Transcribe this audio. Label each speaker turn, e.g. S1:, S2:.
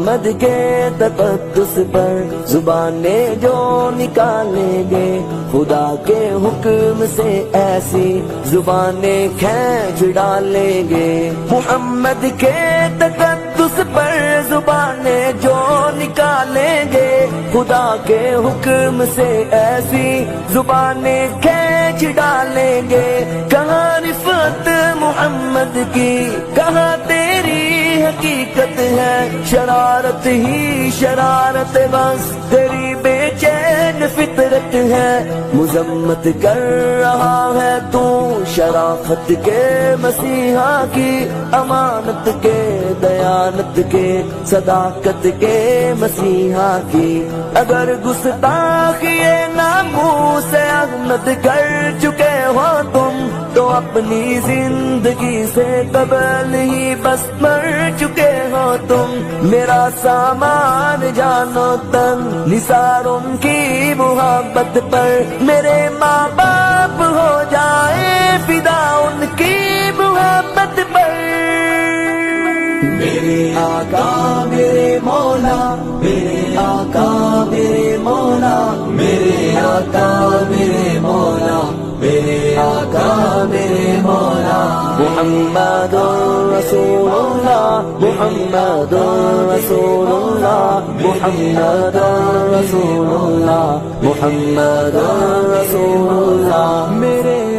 S1: محمد کے تقدس پر زبانیں جو نکالیں گے، خدا کے حکم سے ایسی زبانیں کھینچ ڈالیں گے۔ محمد کے تقدس پر زبانیں جو نکالیں گے، خدا کے حکم سے ایسی زبانیں کھینچ ڈالیں گے۔ کہاں رفعت محمد کی، کہاں تیری حقیقت ہے، شرارت ہی شرارت بس تیری بے چین فطرت ہے۔ مذمت کر رہا ہے تو شرافت کے مسیحا کی، امانت کے دیانت کے صداقت کے مسیحا کی۔ اگر گستاخی ناموس احمد کر چکے ہو تم، تو اپنی زندگی سے قبل ہی بس مر چکے ہو تم۔ میرا سامان جانو تن نثار ان کی محبت پر، میرے ماں باپ ہو جائے فدا ان کی محبت پر۔ میرے آقا میرے مولا، میرے آقا میرے مولا، میرے آقا میرے مولا، میرے آقا میرے مولا۔ محمد رسول اللہ، محمد رسول اللہ، محمد رسول اللہ، محمد رسول اللہ۔ میرے